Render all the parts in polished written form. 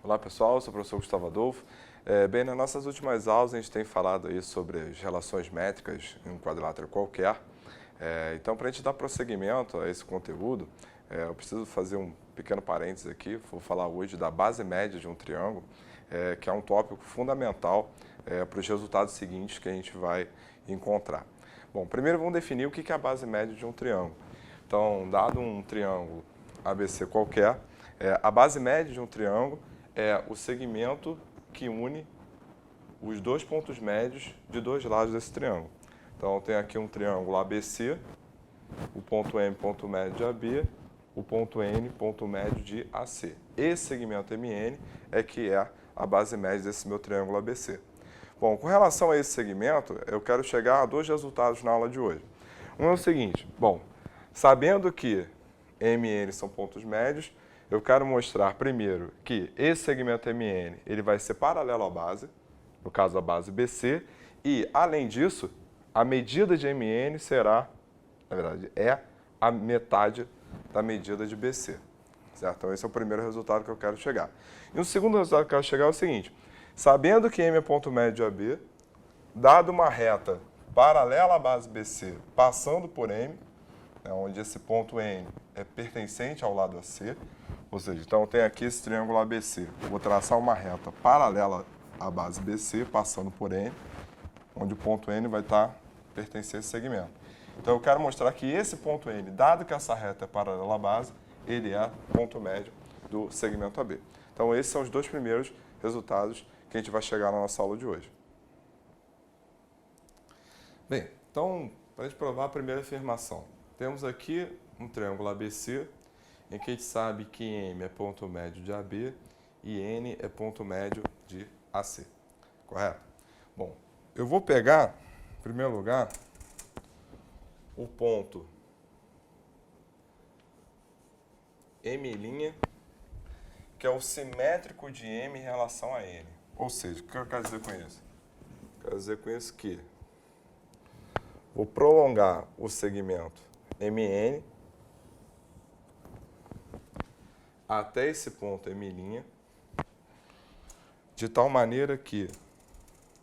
Olá pessoal, eu sou o professor Gustavo Adolfo. Bem, nas nossas últimas aulas a gente tem falado aí sobre as relações métricas em um quadrilátero qualquer. Então, para a gente dar prosseguimento a esse conteúdo, eu preciso fazer um pequeno parênteses aqui. Vou falar hoje da base média de um triângulo, que é um tópico fundamental para os resultados seguintes que a gente vai encontrar. Bom, primeiro vamos definir o que é a base média de um triângulo. Então, dado um triângulo ABC qualquer, a base média de um triângulo é o segmento que une os dois pontos médios de dois lados desse triângulo. Então, tem aqui um triângulo ABC, o ponto M, ponto médio de AB, o ponto N, ponto médio de AC. Esse segmento MN é que é a base média desse meu triângulo ABC. Bom, com relação a esse segmento, eu quero chegar a dois resultados na aula de hoje. Um é o seguinte, bom, sabendo que M e N são pontos médios, eu quero mostrar primeiro que esse segmento MN ele vai ser paralelo à base, no caso a base BC, e além disso, a medida de MN será, na verdade, é a metade da medida de BC. Certo? Então esse é o primeiro resultado que eu quero chegar. E o segundo resultado que eu quero chegar é o seguinte, sabendo que M é ponto médio de AB, dado uma reta paralela à base BC passando por M, onde esse ponto N é pertencente ao lado AC, ou seja, então tem aqui esse triângulo ABC. Vou traçar uma reta paralela à base BC, passando por N, onde o ponto N vai pertencer a esse segmento. Então eu quero mostrar que esse ponto N, dado que essa reta é paralela à base, ele é ponto médio do segmento AB. Então esses são os dois primeiros resultados que a gente vai chegar na nossa aula de hoje. Bem, então, para a gente provar a primeira afirmação, temos aqui um triângulo ABC, em que a gente sabe que M é ponto médio de AB e N é ponto médio de AC. Correto? Bom, eu vou pegar, em primeiro lugar, o ponto M', que é o simétrico de M em relação a N. Ou seja, o que eu quero dizer com isso? Quero dizer com isso que vou prolongar o segmento MN até esse ponto M', de tal maneira que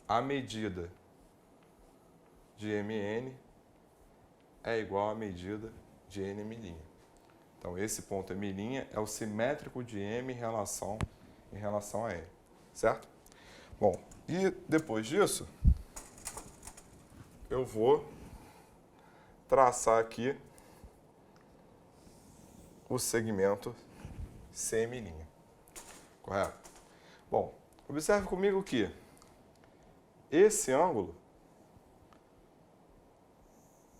a medida de MN é igual à medida de NM'. Então, esse ponto M' é o simétrico de M em relação a N, certo? Bom, e depois disso, eu vou traçar aqui o segmento CM'. Correto? Bom, observe comigo que esse ângulo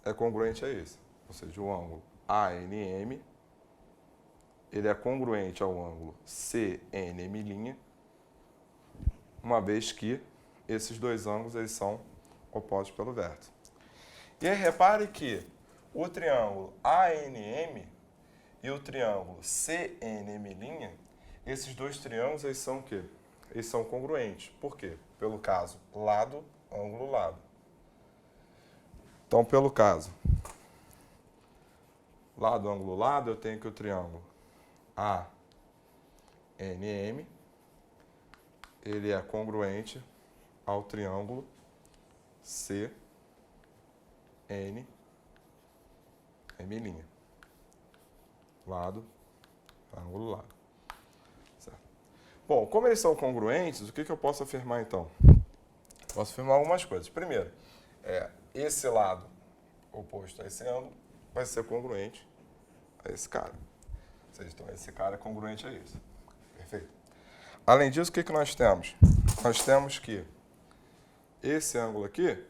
é congruente a esse. Ou seja, o ângulo ANM ele é congruente ao ângulo CNM', uma vez que esses dois ângulos eles são opostos pelo vértice. E aí repare que o triângulo ANM e o triângulo CNM', esses dois triângulos eles são o quê? Eles são congruentes. Por quê? Pelo caso lado, ângulo, lado. Então, pelo caso lado, ângulo, lado, eu tenho que o triângulo ANM ele é congruente ao triângulo CNM'. Lado, ângulo, lado. Certo. Bom, como eles são congruentes, o que eu posso afirmar então? Posso afirmar algumas coisas. Primeiro, esse lado oposto a esse ângulo vai ser congruente a esse cara. Ou seja, então esse cara é congruente a isso. Perfeito? Além disso, o que nós temos? Nós temos que esse ângulo aqui,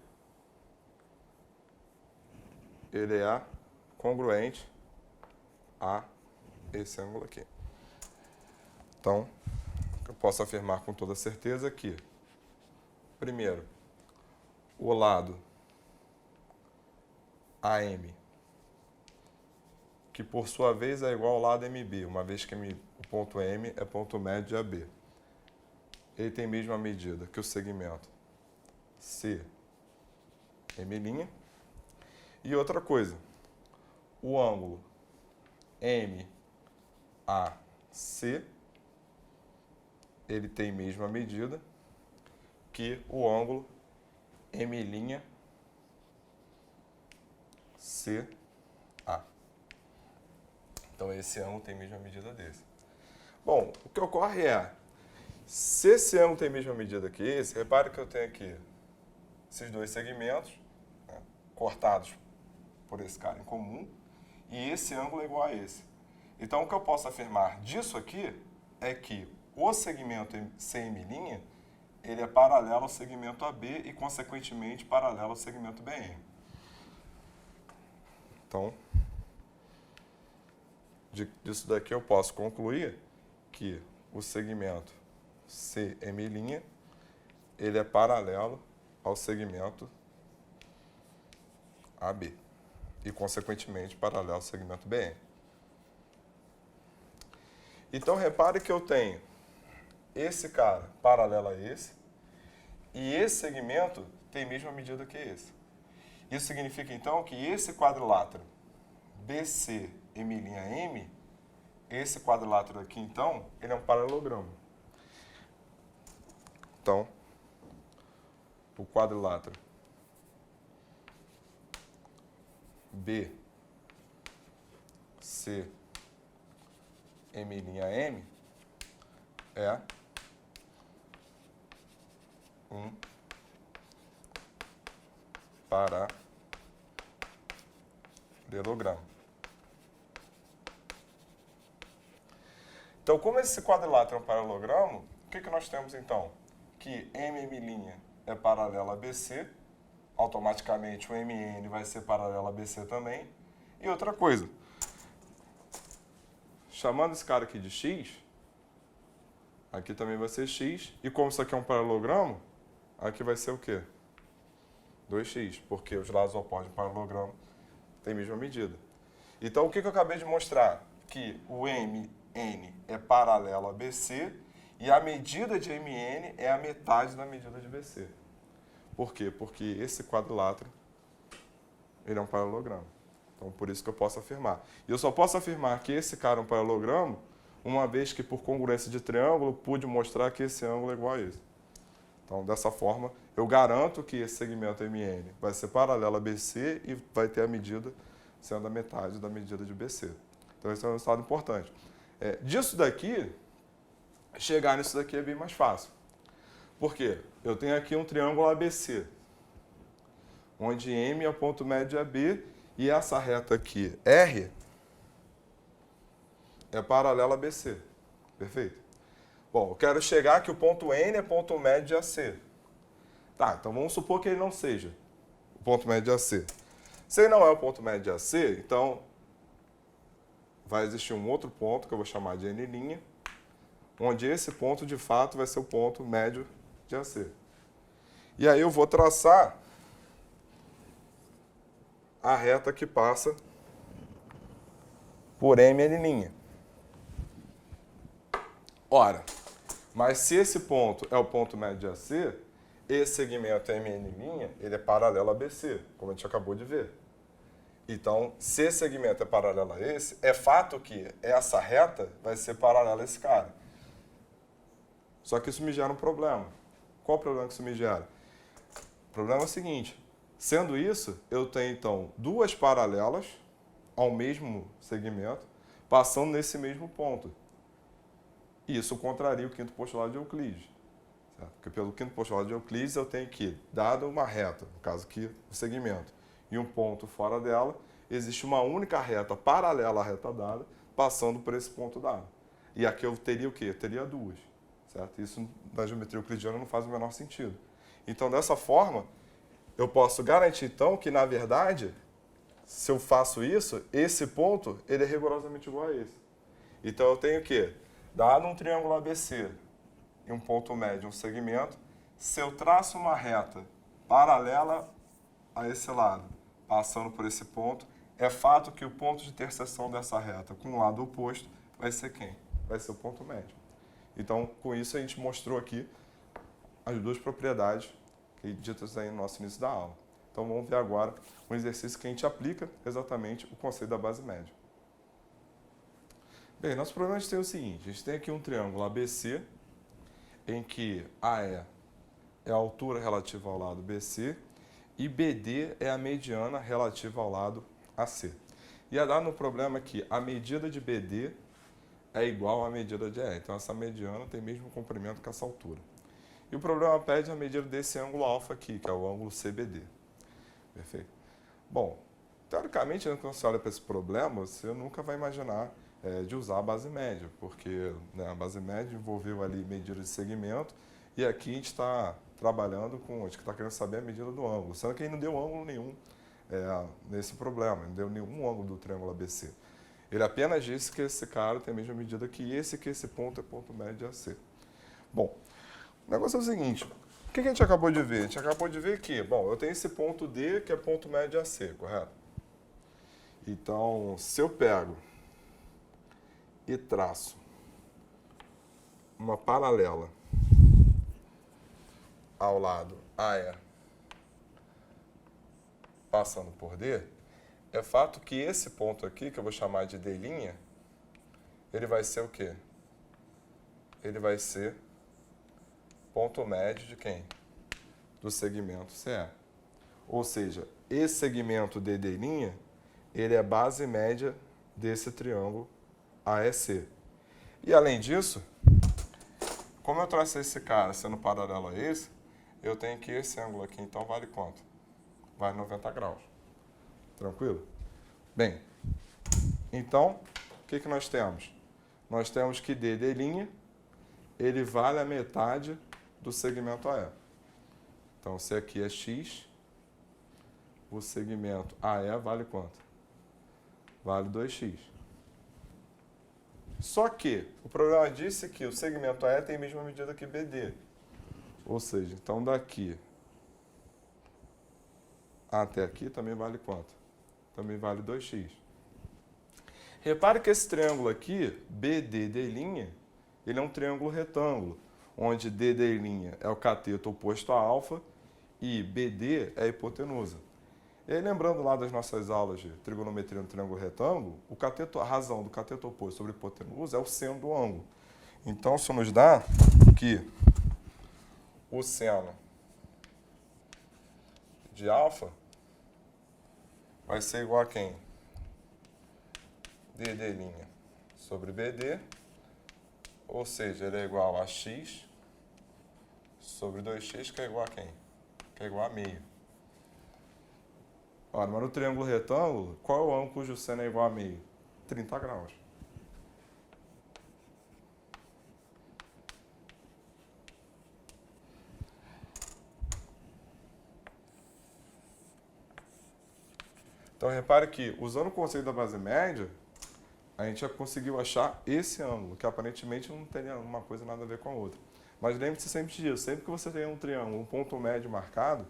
ele é congruente a esse ângulo aqui. Então, eu posso afirmar com toda certeza que, primeiro, o lado AM, que por sua vez é igual ao lado MB, uma vez que o ponto M é ponto médio de AB. Ele tem a mesma medida que o segmento CM'. E outra coisa, o ângulo MAC ele tem mesma medida que o ângulo M' CA. Então, esse ângulo tem a mesma medida desse. Bom, o que ocorre é, se esse ângulo tem a mesma medida que esse, repare que eu tenho aqui esses dois segmentos, né, cortados por esse cara em comum, e esse ângulo é igual a esse. Então, o que eu posso afirmar disso aqui é que o segmento CM', ele é paralelo ao segmento AB e, consequentemente, paralelo ao segmento BM. Então, disso daqui eu posso concluir que o segmento CM', ele é paralelo ao segmento AB e, consequentemente, paralelo ao segmento BM. Então, repare que eu tenho esse cara paralelo a esse e esse segmento tem a mesma medida que esse. Isso significa, então, que esse quadrilátero BCM', esse quadrilátero aqui, então, ele é um paralelogramo. Então, o quadrilátero BCM' é um paralelogramo. Então, como esse quadrilátero é um paralelogramo, o que nós temos então? Que M' é paralelo a BC, automaticamente o MN vai ser paralelo a BC também. E outra coisa, chamando esse cara aqui de X, aqui também vai ser X, e como isso aqui é um paralelogramo, aqui vai ser o quê? 2x, porque os lados opostos do paralelogramo têm a mesma medida. Então, o que eu acabei de mostrar? Que o MN é paralelo a BC e a medida de MN é a metade da medida de BC. Por quê? Porque esse quadrilátero ele é um paralelogramo. Então, por isso que eu posso afirmar. E eu só posso afirmar que esse cara é um paralelogramo uma vez que, por congruência de triângulo, pude mostrar que esse ângulo é igual a esse. Então, dessa forma, eu garanto que esse segmento MN vai ser paralelo a BC e vai ter a medida sendo a metade da medida de BC. Então, esse é um resultado importante. Disso daqui, chegar nisso daqui é bem mais fácil. Por quê? Eu tenho aqui um triângulo ABC, onde M é o ponto médio de AB e essa reta aqui, R, é paralela a BC. Perfeito? Bom, eu quero chegar que o ponto N é ponto médio de AC. Tá, então vamos supor que ele não seja o ponto médio de AC. Se ele não é o ponto médio de AC, então vai existir um outro ponto que eu vou chamar de N', onde esse ponto de fato vai ser o ponto médio de AC. E aí eu vou traçar a reta que passa por MN'. Ora, mas se esse ponto é o ponto médio de AC, esse segmento MN', ele é paralelo a BC, como a gente acabou de ver. Então, se esse segmento é paralelo a esse, é fato que essa reta vai ser paralela a esse cara. Só que isso me gera um problema. Qual o problema que isso me gera? O problema é o seguinte, sendo isso, eu tenho, então, duas paralelas ao mesmo segmento, passando nesse mesmo ponto. E isso contraria o quinto postulado de Euclides. Certo? Porque pelo quinto postulado de Euclides, eu tenho que, dada uma reta, no caso aqui, o segmento, e um ponto fora dela, existe uma única reta paralela à reta dada, passando por esse ponto dado. E aqui eu teria o quê? Eu teria duas. Certo? Isso na geometria euclidiana não faz o menor sentido. Então, dessa forma, eu posso garantir, então, que, na verdade, se eu faço isso, esse ponto ele é rigorosamente igual a esse. Então, eu tenho o quê? Dado um triângulo ABC e um ponto médio, um segmento, se eu traço uma reta paralela a esse lado, passando por esse ponto, é fato que o ponto de interseção dessa reta com o lado oposto vai ser quem? Vai ser o ponto médio. Então, com isso, a gente mostrou aqui as duas propriedades que ditas aí no nosso início da aula. Então, vamos ver agora um exercício que a gente aplica exatamente o conceito da base média. Bem, nosso problema a gente tem o seguinte, a gente tem aqui um triângulo ABC em que AE é a altura relativa ao lado BC e BD é a mediana relativa ao lado AC. Ia dar no problema que a medida de BD é igual à medida de AE. Então, essa mediana tem o mesmo comprimento que essa altura. E o problema pede a medida desse ângulo alfa aqui, que é o ângulo CBD. Perfeito? Bom, teoricamente, quando você olha para esse problema, você nunca vai imaginar de usar a base média, porque a base média envolveu ali medida de segmento e aqui a gente está trabalhando com, a gente está querendo saber a medida do ângulo, sendo que ele não deu ângulo nenhum nesse problema, não deu nenhum ângulo do triângulo ABC. Ele apenas disse que esse cara tem a mesma medida que esse ponto é ponto médio de AC. Bom, o negócio é o seguinte, o que a gente acabou de ver? A gente acabou de ver que, bom, eu tenho esse ponto D que é ponto médio de AC, correto? Então, se eu pego e traço uma paralela ao lado AE passando por D, é fato que esse ponto aqui, que eu vou chamar de D', ele vai ser o quê? Ele vai ser ponto médio de quem? Do segmento CE. Ou seja, esse segmento DD', ele é base média desse triângulo AEC. E além disso, como eu tracei esse cara sendo paralelo a esse, eu tenho que esse ângulo aqui, então, vale quanto? Vale 90 graus. Tranquilo? Bem, então, o que nós temos? Nós temos que DD', ele vale a metade do segmento AE. Então, se aqui é X, o segmento AE vale quanto? Vale 2x. Só que o problema disse que o segmento AE tem a mesma medida que BD. Ou seja, então daqui até aqui também vale quanto? Também vale 2x. Repare que esse triângulo aqui, BDD', ele é um triângulo retângulo, onde DD' é o cateto oposto a alfa e BD é a hipotenusa. E aí, lembrando lá das nossas aulas de trigonometria no triângulo retângulo, a razão do cateto oposto sobre hipotenusa é o seno do ângulo. Então, isso nos dá que o seno de alfa vai ser igual a quem? DD' sobre BD, ou seja, ele é igual a x sobre 2x, que é igual a quem? Que é igual a meio. Ora, mas no triângulo retângulo, qual é o ângulo cujo seno é igual a meio? 30 graus. Então, repare que, usando o conceito da base média, a gente já conseguiu achar esse ângulo, que aparentemente não teria uma coisa nada a ver com a outra. Mas lembre-se sempre disso, sempre que você tem um triângulo, um ponto médio marcado,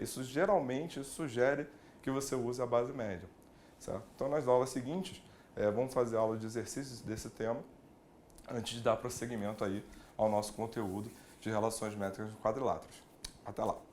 isso geralmente sugere que você use a base média. Certo? Então, nas aulas seguintes, vamos fazer aula de exercícios desse tema, antes de dar prosseguimento aí ao nosso conteúdo de relações métricas de quadriláteros. Até lá!